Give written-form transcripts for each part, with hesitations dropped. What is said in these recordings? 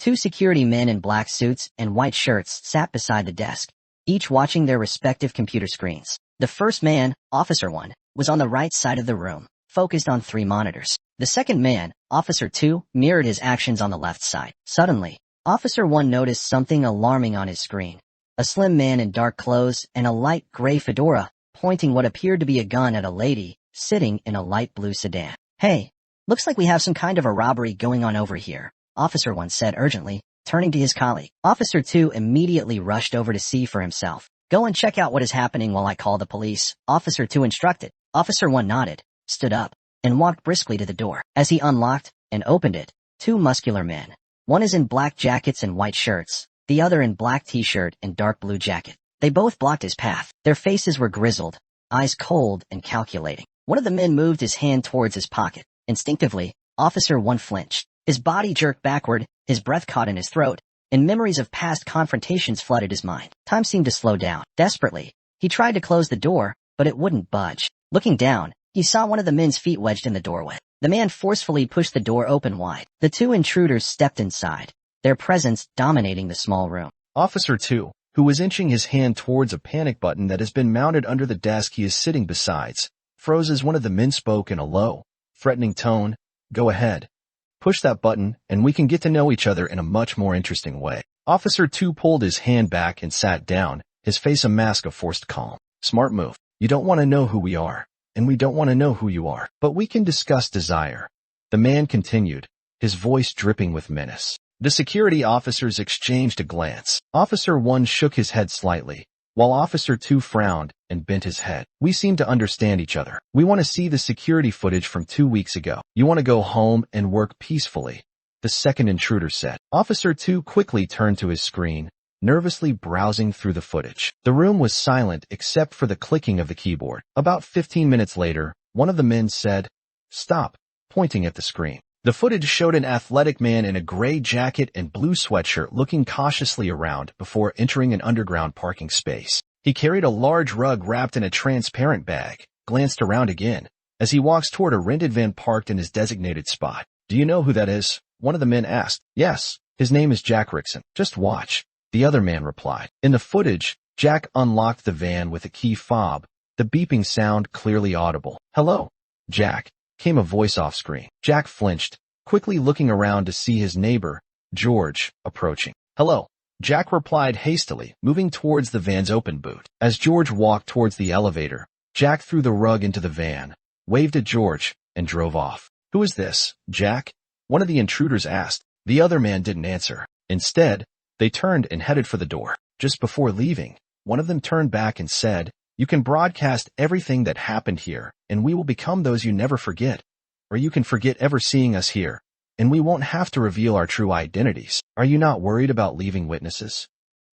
Two security men in black suits and white shirts sat beside the desk, each watching their respective computer screens. The first man, Officer 1, was on the right side of the room, focused on 3 monitors. The second man, Officer 2, mirrored his actions on the left side. Suddenly, Officer 1 noticed something alarming on his screen. A slim man in dark clothes and a light gray fedora, pointing what appeared to be a gun at a lady sitting in a light blue sedan. "Hey, looks like we have some kind of a robbery going on over here," Officer 1 said urgently, turning to his colleague. Officer 2 immediately rushed over to see for himself. "Go and check out what is happening while I call the police," Officer 2 instructed. Officer 1 nodded, stood up, and walked briskly to the door. As he unlocked and opened it, 2 muscular men, one is in black jackets and white shirts, the other in black t-shirt and dark blue jacket. They both blocked his path. Their faces were grizzled, eyes cold and calculating. One of the men moved his hand towards his pocket. Instinctively, Officer 1 flinched. His body jerked backward, his breath caught in his throat, and memories of past confrontations flooded his mind. Time seemed to slow down. Desperately, he tried to close the door, but it wouldn't budge. Looking down, he saw one of the men's feet wedged in the doorway. The man forcefully pushed the door open wide. The 2 intruders stepped inside, their presence dominating the small room. Officer 2, who was inching his hand towards a panic button that has been mounted under the desk he is sitting beside, froze as one of the men spoke in a low, threatening tone. "Go ahead. Push that button, and we can get to know each other in a much more interesting way." Officer 2 pulled his hand back and sat down, his face a mask of forced calm. "Smart move. You don't want to know who we are, and we don't want to know who you are, but we can discuss desire." The man continued, his voice dripping with menace. The security officers exchanged a glance. Officer 1 shook his head slightly, while Officer 2 frowned and bent his head. "We seem to understand each other. We want to see the security footage from 2 weeks ago. You want to go home and work peacefully," the second intruder said. Officer 2 quickly turned to his screen, nervously browsing through the footage. The room was silent except for the clicking of the keyboard. About 15 minutes later, one of the men said, "Stop," pointing at the screen. The footage showed an athletic man in a gray jacket and blue sweatshirt looking cautiously around before entering an underground parking space. He carried a large rug wrapped in a transparent bag, glanced around again, as he walks toward a rented van parked in his designated spot. "Do you know who that is?" one of the men asked. "Yes, his name is Jack Rickson. Just watch," the other man replied. In the footage, Jack unlocked the van with a key fob, the beeping sound clearly audible. "Hello, Jack," came a voice off screen. Jack flinched, quickly looking around to see his neighbor, George, approaching. "Hello," Jack replied hastily, moving towards the van's open boot. As George walked towards the elevator, Jack threw the rug into the van, waved at George, and drove off. "Who is this, Jack?" one of the intruders asked. The other man didn't answer. Instead, they turned and headed for the door. Just before leaving, one of them turned back and said, "You can broadcast everything that happened here, and we will become those you never forget. Or you can forget ever seeing us here, and we won't have to reveal our true identities. Are you not worried about leaving witnesses?"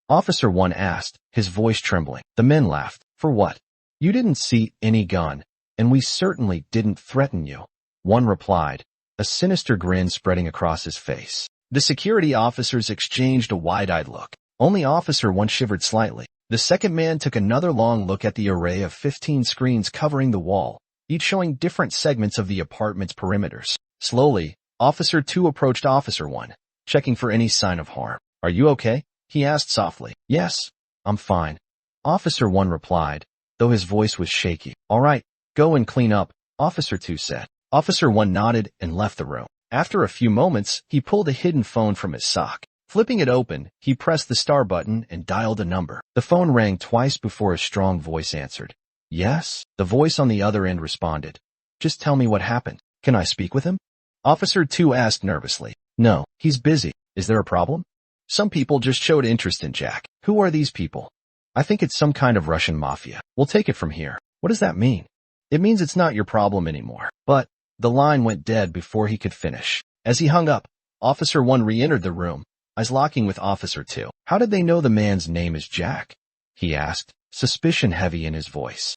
Officer 1 asked, his voice trembling. The men laughed. "For what? You didn't see any gun, and we certainly didn't threaten you," one replied, a sinister grin spreading across his face. The security officers exchanged a wide-eyed look. Only Officer 1 shivered slightly. The second man took another long look at the array of 15 screens covering the wall, each showing different segments of the apartment's perimeters. Slowly, Officer 2 approached Officer 1, checking for any sign of harm. "Are you okay?" he asked softly. "Yes, I'm fine," Officer 1 replied, though his voice was shaky. "All right, go and clean up," Officer 2 said. Officer 1 nodded and left the room. After a few moments, he pulled a hidden phone from his sock. Flipping it open, he pressed the star button and dialed a number. The phone rang twice before a strong voice answered. "Yes?" The voice on the other end responded. "Just tell me what happened. Can I speak with him?" Officer 2 asked nervously. "No, he's busy. Is there a problem?" "Some people just showed interest in Jack." "Who are these people?" "I think it's some kind of Russian mafia. We'll take it from here." "What does that mean?" "It means it's not your problem anymore." But the line went dead before he could finish. As he hung up, Officer 1 re-entered the room, eyes locking with Officer 2. "How did they know the man's name is Jack?" he asked, suspicion heavy in his voice.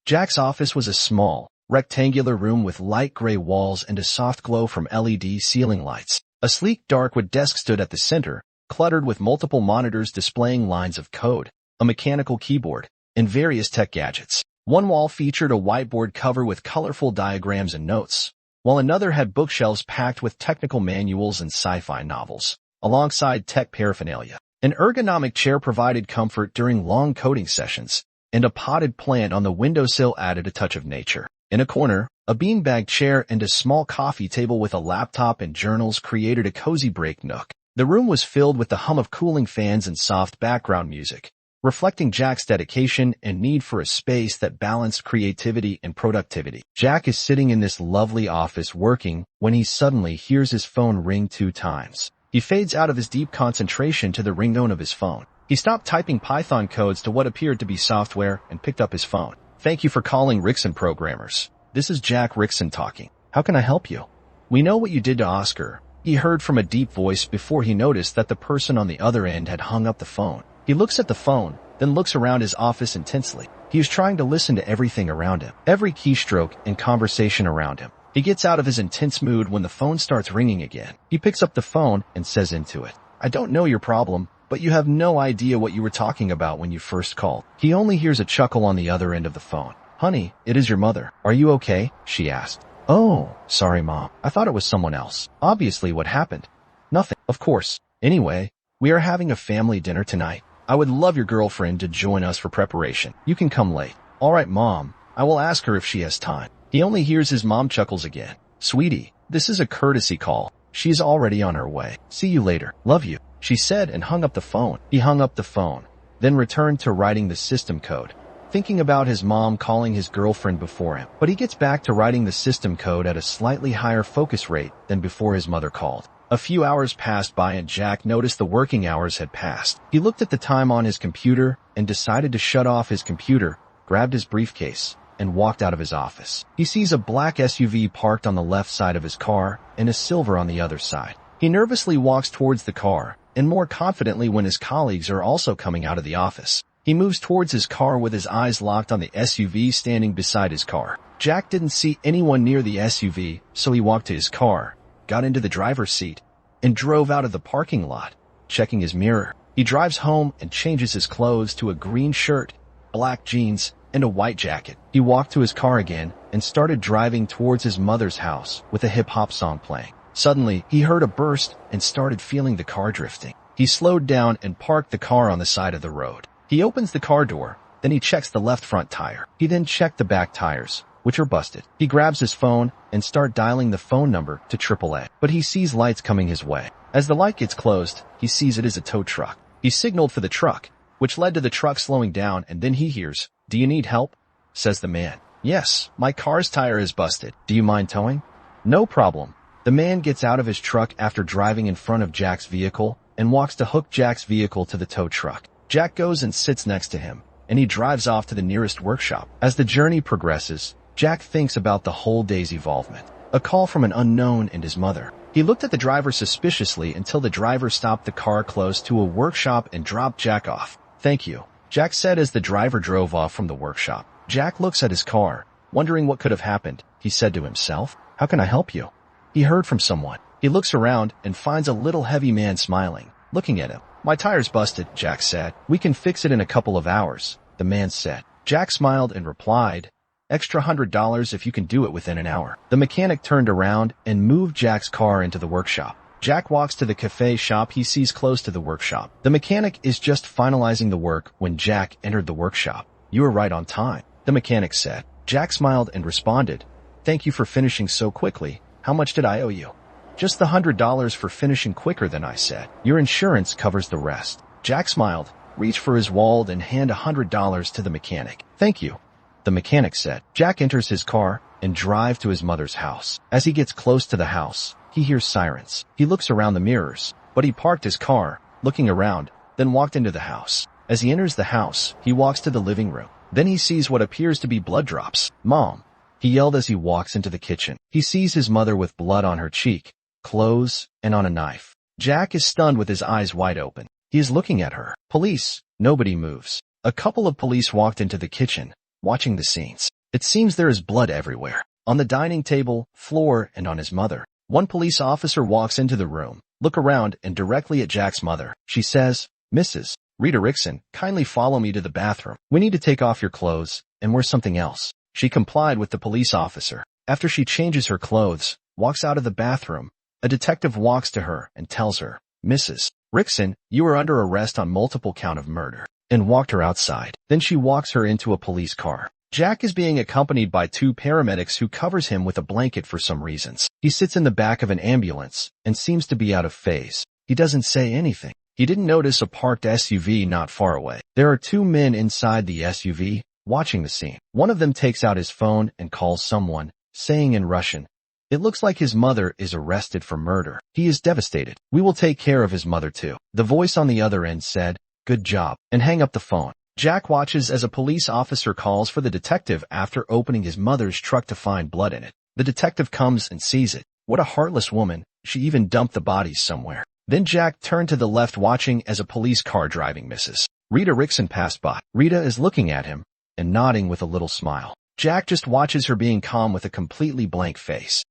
Jack's office was a small, rectangular room with light gray walls and a soft glow from LED ceiling lights. A sleek dark wood desk stood at the center, cluttered with multiple monitors displaying lines of code, a mechanical keyboard, and various tech gadgets. One wall featured a whiteboard cover with colorful diagrams and notes, while another had bookshelves packed with technical manuals and sci-fi novels. alongside tech paraphernalia. An ergonomic chair provided comfort during long coding sessions, and a potted plant on the windowsill added a touch of nature. In a corner, a beanbag chair and a small coffee table with a laptop and journals created a cozy break nook. The room was filled with the hum of cooling fans and soft background music, reflecting Jack's dedication and need for a space that balanced creativity and productivity. Jack is sitting in this lovely office working when he suddenly hears his phone ring 2 times. He fades out of his deep concentration to the ringtone of his phone. He stopped typing Python codes to what appeared to be software and picked up his phone. "Thank you for calling Rickson Programmers. This is Jack Rickson talking. How can I help you?" "We know what you did to Oscar," he heard from a deep voice before he noticed that the person on the other end had hung up the phone. He looks at the phone, then looks around his office intensely. He is trying to listen to everything around him, every keystroke and conversation around him. He gets out of his intense mood when the phone starts ringing again. He picks up the phone and says into it, "I don't know your problem, but you have no idea what you were talking about when you first called." He only hears a chuckle on the other end of the phone. "Honey, it is your mother. Are you okay?" she asked. "Oh, sorry, Mom. I thought it was someone else." "Obviously, what happened?" "Nothing, of course. Anyway, we are having a family dinner tonight. I would love your girlfriend to join us for preparation. You can come late." "All right, Mom. I will ask her if she has time." He only hears his mom chuckles again. "Sweetie, this is a courtesy call. She is already on her way. See you later. Love you," she said and hung up the phone. He hung up the phone, then returned to writing the system code, thinking about his mom calling his girlfriend before him. But he gets back to writing the system code at a slightly higher focus rate than before his mother called. A few hours passed by and Jack noticed the working hours had passed. He looked at the time on his computer and decided to shut off his computer, grabbed his briefcase, and walked out of his office. He sees a black SUV parked on the left side of his car and a silver on the other side. He nervously walks towards the car, and more confidently when his colleagues are also coming out of the office. He moves towards his car with his eyes locked on the SUV standing beside his car. Jack didn't see anyone near the SUV, so he walked to his car, got into the driver's seat, and drove out of the parking lot, checking his mirror. He drives home and changes his clothes to a green shirt, black jeans, and a white jacket. He walked to his car again and started driving towards his mother's house with a hip-hop song playing. Suddenly, he heard a burst and started feeling the car drifting. He slowed down and parked the car on the side of the road. He opens the car door, then he checks the left front tire. He then checked the back tires, which are busted. He grabs his phone and starts dialing the phone number to AAA, but he sees lights coming his way. As the light gets closed, he sees it is a tow truck. He signaled for the truck, which led to the truck slowing down, and then he hears, "Do you need help?" says the man. "Yes, my car's tire is busted. Do you mind towing?" "No problem." The man gets out of his truck after driving in front of Jack's vehicle and walks to hook Jack's vehicle to the tow truck. Jack goes and sits next to him, and he drives off to the nearest workshop. As the journey progresses, Jack thinks about the whole day's involvement. A call from an unknown and his mother. He looked at the driver suspiciously until the driver stopped the car close to a workshop and dropped Jack off. "Thank you," Jack said as the driver drove off from the workshop. Jack looks at his car, wondering what could have happened. He said to himself, "How can I help you?" He heard from someone. He looks around and finds a little heavy man smiling, looking at him. "My tire's busted," Jack said. "We can fix it in a couple of hours," the man said. Jack smiled and replied, "Extra $100 if you can do it within an hour." The mechanic turned around and moved Jack's car into the workshop. Jack walks to the cafe shop he sees close to the workshop. The mechanic is just finalizing the work when Jack entered the workshop. "You were right on time," the mechanic said. Jack smiled and responded, "Thank you for finishing so quickly. How much did I owe you?" "Just the $100 for finishing quicker than I said. Your insurance covers the rest." Jack smiled, reached for his wallet and handed $100 to the mechanic. "Thank you," the mechanic said. Jack enters his car and drives to his mother's house. As he gets close to the house, he hears sirens. He looks around the mirrors, but he parked his car, looking around, then walked into the house. As he enters the house, he walks to the living room. Then he sees what appears to be blood drops. "Mom," he yelled as he walks into the kitchen. He sees his mother with blood on her cheek, clothes, and on a knife. Jack is stunned with his eyes wide open. He is looking at her. "Police." Nobody moves. A couple of police walked into the kitchen, watching the scenes. It seems there is blood everywhere. On the dining table, floor, and on his mother. One police officer walks into the room, look around, and directly at Jack's mother. She says, "Mrs. Rita Rickson, kindly follow me to the bathroom. We need to take off your clothes and wear something else." She complied with the police officer. After she changes her clothes, walks out of the bathroom, a detective walks to her and tells her, Mrs. Rickson, you are under arrest on multiple count of murder, and walked her outside. Then she walks her into a police car. Jack is being accompanied by 2 paramedics who covers him with a blanket for some reasons. He sits in the back of an ambulance and seems to be out of phase. He doesn't say anything. He didn't notice a parked SUV not far away. There are 2 men inside the SUV watching the scene. One of them takes out his phone and calls someone, saying in Russian, "It looks like his mother is arrested for murder. He is devastated. We will take care of his mother too." The voice on the other end said, "Good job," and hang up the phone. Jack watches as a police officer calls for the detective after opening his mother's truck to find blood in it. The detective comes and sees it. What a heartless woman. She even dumped the bodies somewhere. Then Jack turned to the left watching as a police car driving Mrs. Rita Rickson passed by. Rita is looking at him and nodding with a little smile. Jack just watches her being calm with a completely blank face.